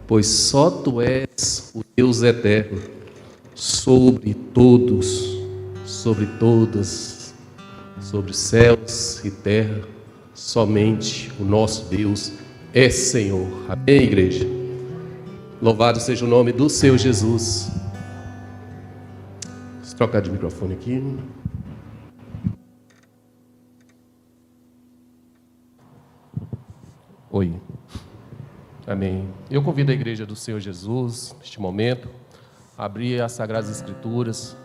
pois só tu és o Deus eterno, sobre todos, sobre todas, sobre céus e terra, somente o nosso Deus é Senhor. Amém, igreja? Louvado seja o nome do Senhor Jesus. Vou trocar de microfone aqui. Oi. Amém. Eu convido a igreja do Senhor Jesus, neste momento, a abrir as Sagradas Escrituras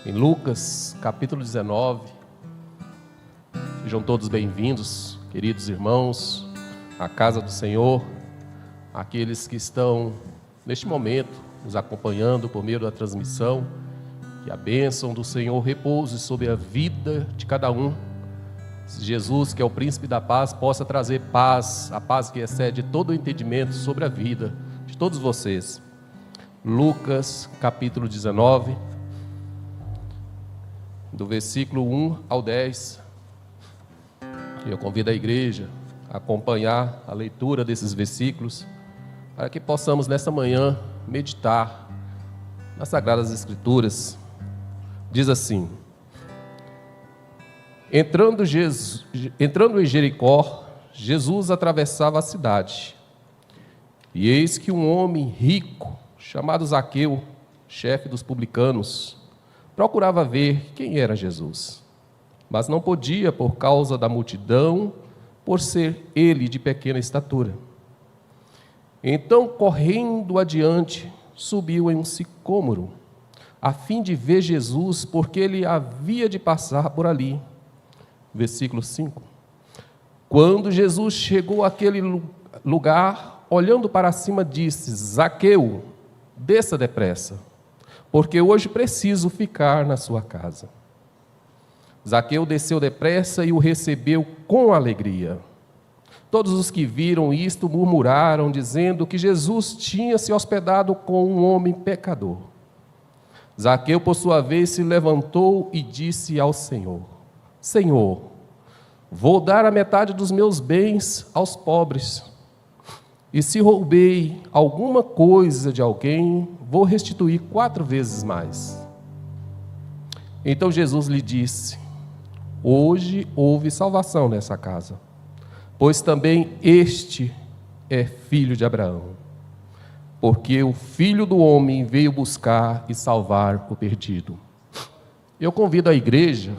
em Lucas, capítulo 19. Sejam todos bem-vindos, queridos irmãos, à casa do Senhor, aqueles que estão, neste momento, nos acompanhando por meio da transmissão. Que a bênção do Senhor repouse sobre a vida de cada um. Jesus, que é o príncipe da paz, possa trazer paz, a paz que excede todo o entendimento sobre a vida de todos vocês. Lucas, capítulo 19, do versículo 1 ao 10. Eu convido a igreja a acompanhar a leitura desses versículos, para que possamos, nesta manhã, meditar nas Sagradas Escrituras. Diz assim: Entrando em Jericó, Jesus atravessava a cidade. E eis que um homem rico, chamado Zaqueu, chefe dos publicanos, procurava ver quem era Jesus. Mas não podia por causa da multidão, por ser ele de pequena estatura. Então, correndo adiante, subiu em um sicômoro, a fim de ver Jesus, porque ele havia de passar por ali. Versículo 5. Quando Jesus chegou àquele lugar, olhando para cima, disse: Zaqueu, desça depressa, porque hoje preciso ficar na sua casa. Zaqueu desceu depressa e o recebeu com alegria. Todos os que viram isto murmuraram, dizendo que Jesus tinha se hospedado com um homem pecador. Zaqueu, por sua vez, se levantou e disse ao Senhor: Senhor, vou dar a metade dos meus bens aos pobres, e se roubei alguma coisa de alguém, vou restituir 4 vezes mais. Então Jesus lhe disse: hoje houve salvação nessa casa, pois também este é filho de Abraão, porque o Filho do Homem veio buscar e salvar o perdido. Eu convido a igreja,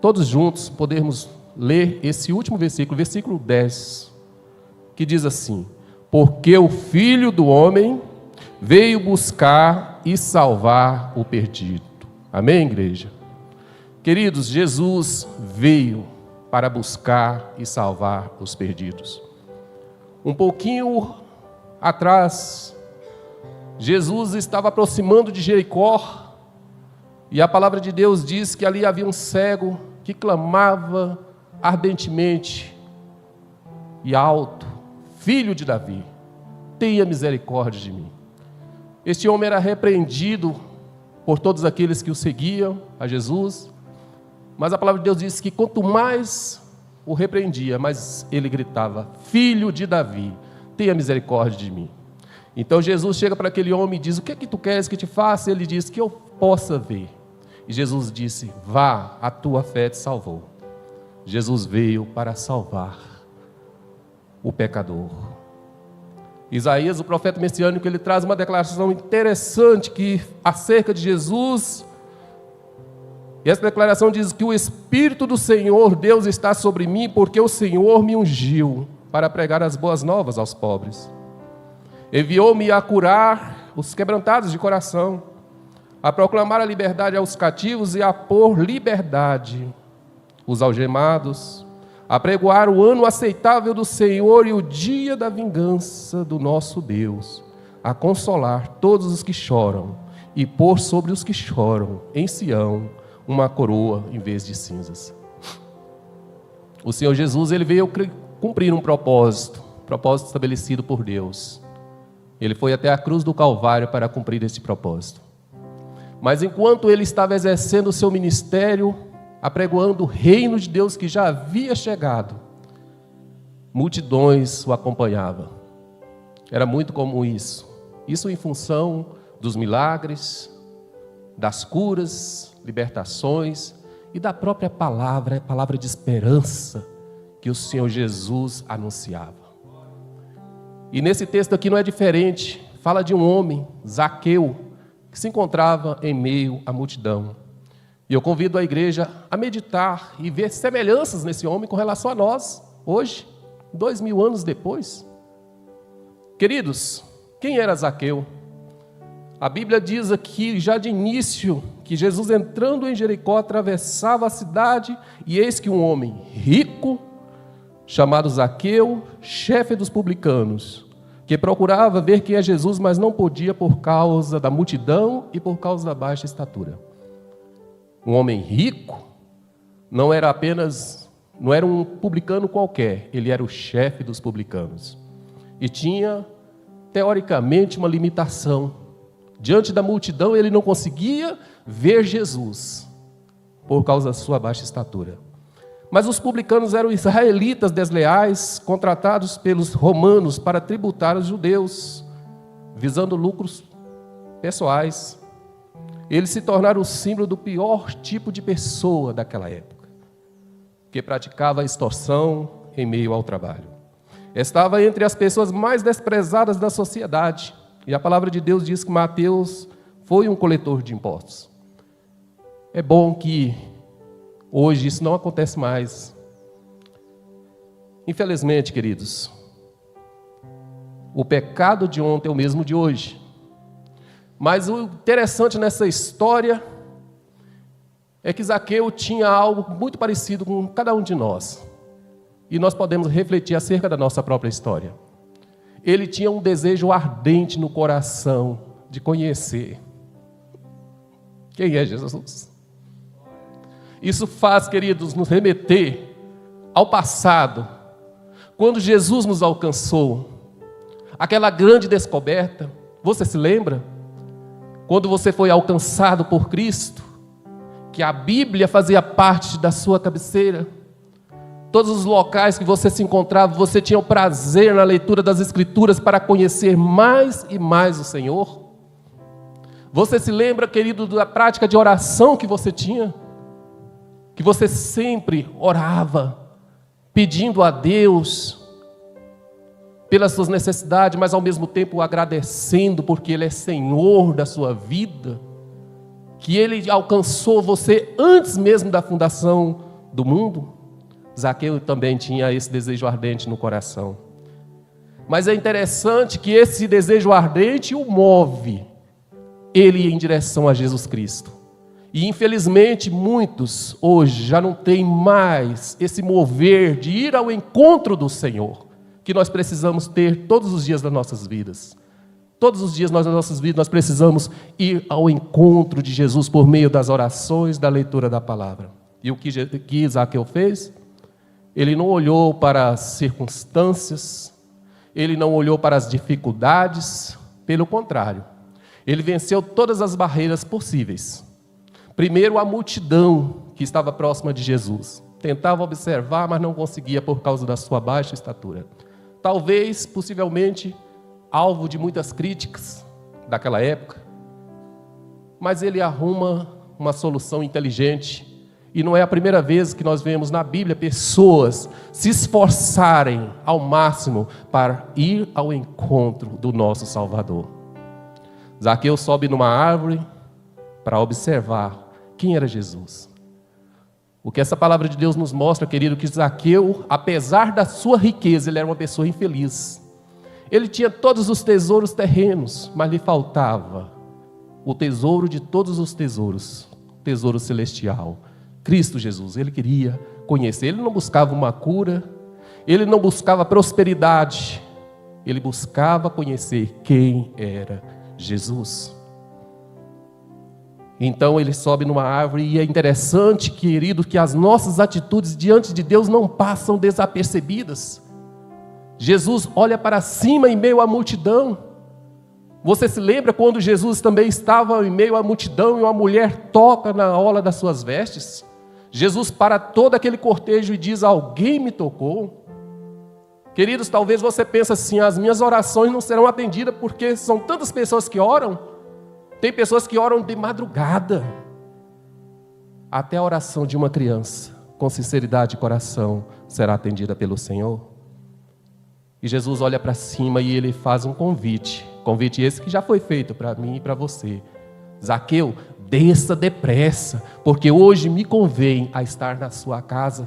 todos juntos, podermos ler esse último versículo, versículo 10, que diz assim: porque o Filho do Homem veio buscar e salvar o perdido. Amém, igreja? Queridos, Jesus veio para buscar e salvar os perdidos. Um pouquinho atrás, Jesus estava aproximando de Jericó, e a palavra de Deus diz que ali havia um cego que clamava ardentemente e alto: Filho de Davi, tenha misericórdia de mim. Este homem era repreendido por todos aqueles que o seguiam a Jesus, mas a palavra de Deus diz que quanto mais o repreendia, mais ele gritava: Filho de Davi, tenha misericórdia de mim. Então Jesus chega para aquele homem e diz: o que é que tu queres que te faça? Ele diz: que eu possa ver. E Jesus disse: vá, a tua fé te salvou. Jesus veio para salvar o pecador. Isaías, o profeta messiânico, ele traz uma declaração interessante acerca de Jesus. E essa declaração diz que o Espírito do Senhor Deus está sobre mim, porque o Senhor me ungiu para pregar as boas novas aos pobres. Enviou-me a curar os quebrantados de coração, a proclamar a liberdade aos cativos e a pôr liberdade os algemados, a pregoar o ano aceitável do Senhor e o dia da vingança do nosso Deus, a consolar todos os que choram e pôr sobre os que choram em Sião uma coroa em vez de cinzas. O Senhor Jesus, ele veio cumprir um propósito estabelecido por Deus. Ele foi até a cruz do Calvário para cumprir esse propósito. Mas enquanto ele estava exercendo o seu ministério, apregoando o reino de Deus que já havia chegado, multidões o acompanhavam. Era muito comum isso. Isso em função dos milagres, das curas, libertações e da própria palavra, a palavra de esperança que o Senhor Jesus anunciava. E nesse texto aqui não é diferente. Fala de um homem, Zaqueu, que se encontrava em meio à multidão. E eu convido a igreja a meditar e ver semelhanças nesse homem com relação a nós, hoje, 2000 anos depois. Queridos, quem era Zaqueu? A Bíblia diz aqui, já de início, que Jesus entrando em Jericó atravessava a cidade e eis que um homem rico, chamado Zaqueu, chefe dos publicanos, que procurava ver quem é Jesus, mas não podia por causa da multidão e por causa da baixa estatura. Um homem rico não era um publicano qualquer, ele era o chefe dos publicanos. E tinha, teoricamente, uma limitação. Diante da multidão, ele não conseguia ver Jesus, por causa da sua baixa estatura. Mas os publicanos eram israelitas desleais, contratados pelos romanos para tributar os judeus, visando lucros pessoais. Eles se tornaram o símbolo do pior tipo de pessoa daquela época, que praticava a extorsão em meio ao trabalho. Estava entre as pessoas mais desprezadas da sociedade. E a palavra de Deus diz que Mateus foi um coletor de impostos. É bom que hoje isso não acontece mais. Infelizmente, queridos, o pecado de ontem é o mesmo de hoje. Mas o interessante nessa história é que Zaqueu tinha algo muito parecido com cada um de nós. E nós podemos refletir acerca da nossa própria história. Ele tinha um desejo ardente no coração de conhecer quem é Jesus. Isso faz, queridos, nos remeter ao passado, quando Jesus nos alcançou, aquela grande descoberta. Você se lembra? Quando você foi alcançado por Cristo, que a Bíblia fazia parte da sua cabeceira, todos os locais que você se encontrava, você tinha o prazer na leitura das Escrituras para conhecer mais e mais o Senhor. Você se lembra, querido, da prática de oração que você tinha? Que você sempre orava, pedindo a Deus pelas suas necessidades, mas ao mesmo tempo agradecendo porque Ele é Senhor da sua vida, que Ele alcançou você antes mesmo da fundação do mundo. Zaqueu também tinha esse desejo ardente no coração. Mas é interessante que esse desejo ardente o move ele em direção a Jesus Cristo. E infelizmente muitos hoje já não têm mais esse mover de ir ao encontro do Senhor, que nós precisamos ter todos os dias das nossas vidas. Todos os dias das nossas vidas nós precisamos ir ao encontro de Jesus por meio das orações, da leitura da palavra. E o que Zaqueu fez? Ele não olhou para as circunstâncias, ele não olhou para as dificuldades, pelo contrário, ele venceu todas as barreiras possíveis. Primeiro, a multidão que estava próxima de Jesus. Tentava observar, mas não conseguia por causa da sua baixa estatura. Talvez, possivelmente, alvo de muitas críticas daquela época. Mas ele arruma uma solução inteligente. E não é a primeira vez que nós vemos na Bíblia pessoas se esforçarem ao máximo para ir ao encontro do nosso Salvador. Zaqueu sobe numa árvore para observar quem era Jesus. O que essa palavra de Deus nos mostra, querido, que Zaqueu, apesar da sua riqueza, ele era uma pessoa infeliz. Ele tinha todos os tesouros terrenos, mas lhe faltava o tesouro de todos os tesouros, o tesouro celestial, Cristo Jesus. Ele queria conhecer, ele não buscava uma cura, ele não buscava prosperidade, ele buscava conhecer quem era Jesus. Então ele sobe numa árvore e é interessante, querido, que as nossas atitudes diante de Deus não passam desapercebidas. Jesus olha para cima em meio à multidão. Você se lembra quando Jesus também estava em meio à multidão e uma mulher toca na orla das suas vestes? Jesus para todo aquele cortejo e diz: alguém me tocou. Queridos, talvez você pense assim, as minhas orações não serão atendidas porque são tantas pessoas que oram. Tem pessoas que oram de madrugada. Até a oração de uma criança, com sinceridade de coração, será atendida pelo Senhor. E Jesus olha para cima e ele faz um convite. Convite esse que já foi feito para mim e para você. Zaqueu, desça depressa, porque hoje me convém a estar na sua casa.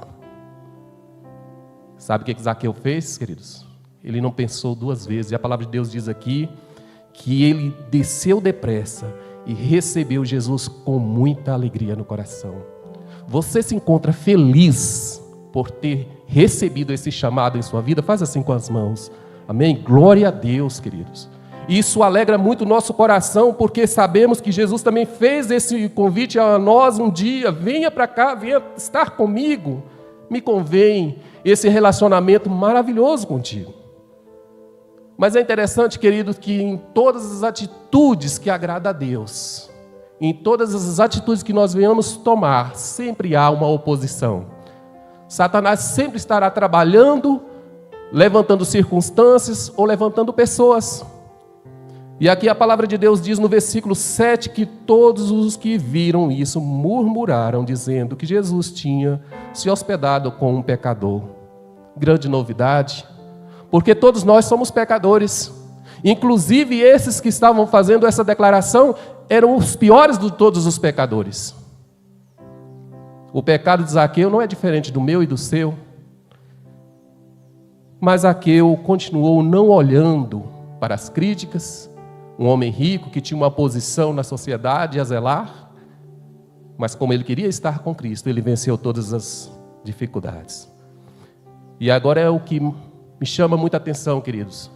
Sabe o que Zaqueu fez, queridos? Ele não pensou duas vezes. E a palavra de Deus diz aqui que ele desceu depressa e recebeu Jesus com muita alegria no coração. Você se encontra feliz por ter recebido esse chamado em sua vida? Faz assim com as mãos. Amém? Glória a Deus, queridos. Isso alegra muito o nosso coração, porque sabemos que Jesus também fez esse convite a nós um dia. Venha para cá, venha estar comigo. Me convém esse relacionamento maravilhoso contigo. Mas é interessante, querido, que em todas as atitudes que agradam a Deus, em todas as atitudes que nós venhamos tomar, sempre há uma oposição. Satanás sempre estará trabalhando, levantando circunstâncias ou levantando pessoas. E aqui a palavra de Deus diz no versículo 7 que todos os que viram isso murmuraram, dizendo que Jesus tinha se hospedado com um pecador. Grande novidade, porque todos nós somos pecadores. Inclusive esses que estavam fazendo essa declaração eram os piores de todos os pecadores. O pecado de Zaqueu não é diferente do meu e do seu. Mas Zaqueu continuou não olhando para as críticas. Um homem rico que tinha uma posição na sociedade a zelar, mas como ele queria estar com Cristo, ele venceu todas as dificuldades. E agora é o que me chama muita atenção, queridos,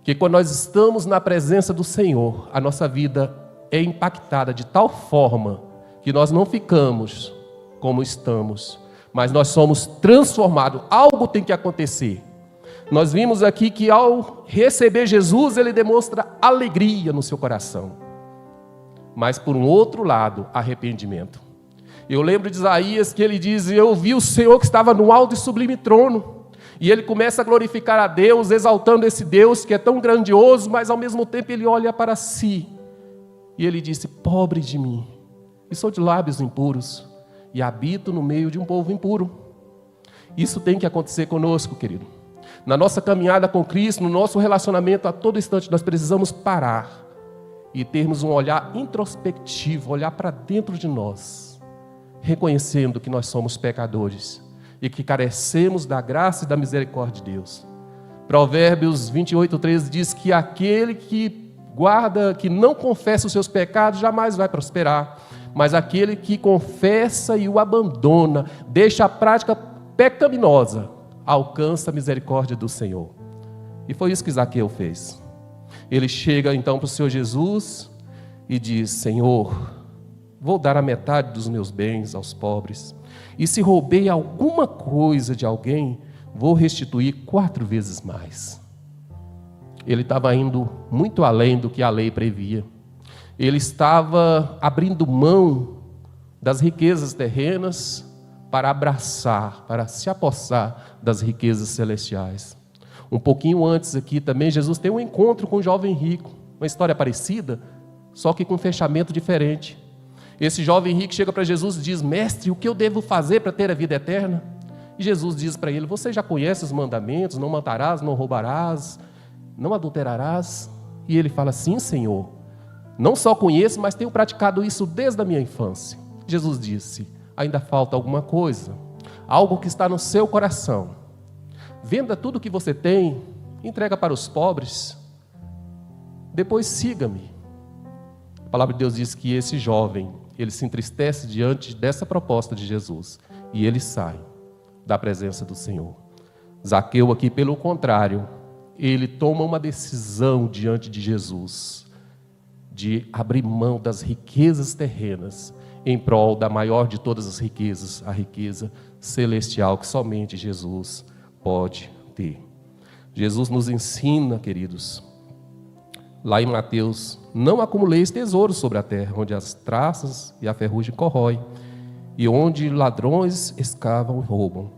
que quando nós estamos na presença do Senhor, a nossa vida é impactada de tal forma que nós não ficamos como estamos, mas nós somos transformados. Algo tem que acontecer. Nós vimos aqui que ao receber Jesus, ele demonstra alegria no seu coração. Mas por um outro lado, arrependimento. Eu lembro de Isaías que ele diz: eu vi o Senhor que estava no alto e sublime trono. E ele começa a glorificar a Deus, exaltando esse Deus que é tão grandioso, mas ao mesmo tempo ele olha para si. E ele disse: pobre de mim, e sou de lábios impuros, e habito no meio de um povo impuro. Isso tem que acontecer conosco, querido. Na nossa caminhada com Cristo, no nosso relacionamento, a todo instante nós precisamos parar e termos um olhar introspectivo, olhar para dentro de nós, reconhecendo que nós somos pecadores e que carecemos da graça e da misericórdia de Deus. Provérbios 28:13 diz que aquele que guarda, que não confessa os seus pecados, jamais vai prosperar, mas aquele que confessa e o abandona, deixa a prática pecaminosa, alcança a misericórdia do Senhor. E foi isso que Zaqueu fez. Ele chega então para o Senhor Jesus e diz: Senhor, vou dar a metade dos meus bens aos pobres, e se roubei alguma coisa de alguém, vou restituir 4 vezes mais. Ele estava indo muito além do que a lei previa. Ele estava abrindo mão das riquezas terrenas para abraçar, para se apossar das riquezas celestiais. Um pouquinho antes aqui também, Jesus tem um encontro com um jovem rico, uma história parecida, só que com um fechamento diferente. Esse jovem rico chega para Jesus e diz: mestre, o que eu devo fazer para ter a vida eterna? E Jesus diz para ele: você já conhece os mandamentos, não matarás, não roubarás, não adulterarás? E ele fala: sim, Senhor, não só conheço, mas tenho praticado isso desde a minha infância. Jesus disse: ainda falta alguma coisa, algo que está no seu coração. Venda tudo o que você tem, entrega para os pobres, depois siga-me. A palavra de Deus diz que esse jovem, ele se entristece diante dessa proposta de Jesus, e ele sai da presença do Senhor. Zaqueu aqui, pelo contrário, ele toma uma decisão diante de Jesus, de abrir mão das riquezas terrenas, em prol da maior de todas as riquezas, a riqueza celestial que somente Jesus pode ter. Jesus nos ensina, queridos, lá em Mateus: não acumuleis tesouros sobre a terra, onde as traças e a ferrugem corroem, e onde ladrões escavam e roubam.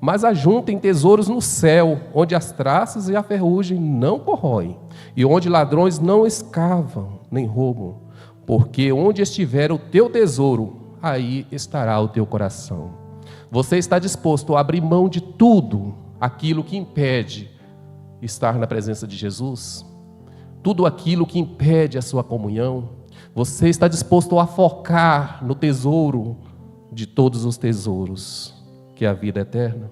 mas ajuntem tesouros no céu, onde as traças e a ferrugem não corroem, e onde ladrões não escavam nem roubam, porque onde estiver o teu tesouro, aí estará o teu coração. Você está disposto a abrir mão de tudo aquilo que impede estar na presença de Jesus? Tudo aquilo que impede a sua comunhão? Você está disposto a focar no tesouro de todos os tesouros, que é a vida eterna?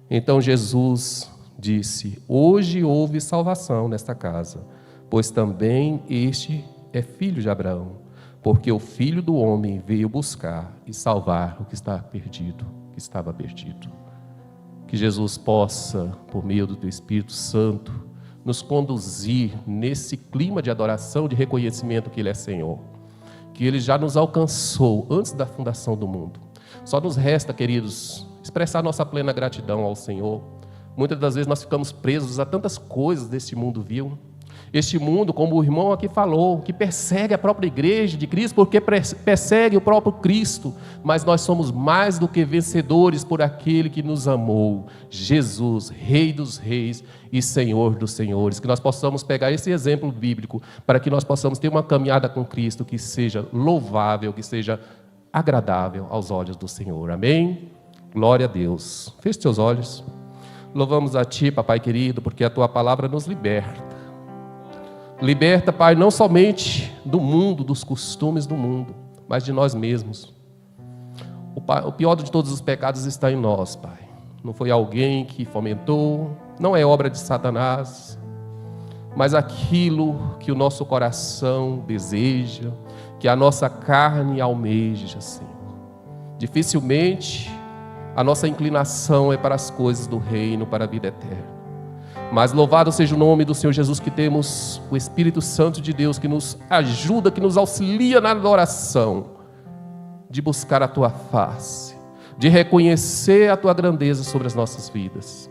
Então Jesus disse: hoje houve salvação nesta casa, pois também este é filho de Abraão, porque o Filho do Homem veio buscar e salvar o que estava perdido. Que Jesus possa, por meio do teu Espírito Santo, nos conduzir nesse clima de adoração, de reconhecimento que Ele é Senhor, que Ele já nos alcançou antes da fundação do mundo. Só nos resta, queridos, expressar nossa plena gratidão ao Senhor. Muitas das vezes nós ficamos presos a tantas coisas deste mundo vil. Este mundo, como o irmão aqui falou, que persegue a própria igreja de Cristo, porque persegue o próprio Cristo, mas nós somos mais do que vencedores por aquele que nos amou, Jesus, Rei dos Reis e Senhor dos Senhores. Que nós possamos pegar esse exemplo bíblico, para que nós possamos ter uma caminhada com Cristo que seja louvável, que seja agradável aos olhos do Senhor. Amém? Glória a Deus. Feche seus olhos. Louvamos a Ti, Papai querido, porque a Tua palavra nos liberta. Liberta, Pai, não somente do mundo, dos costumes do mundo, mas de nós mesmos. O pior de todos os pecados está em nós, Pai. Não foi alguém que fomentou, não é obra de Satanás, mas aquilo que o nosso coração deseja, que a nossa carne almeja, Senhor. Dificilmente a nossa inclinação é para as coisas do reino, para a vida eterna. Mas louvado seja o nome do Senhor Jesus, que temos o Espírito Santo de Deus, que nos ajuda, que nos auxilia na adoração, de buscar a Tua face, de reconhecer a Tua grandeza sobre as nossas vidas.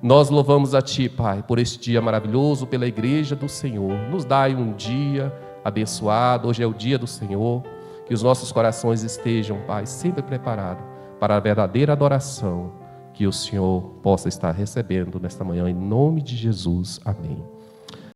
Nós louvamos a Ti, Pai, por este dia maravilhoso, pela igreja do Senhor. Nos dai um dia abençoado, hoje é o dia do Senhor, que os nossos corações estejam, Pai, sempre preparados para a verdadeira adoração, que o Senhor possa estar recebendo nesta manhã, em nome de Jesus. Amém.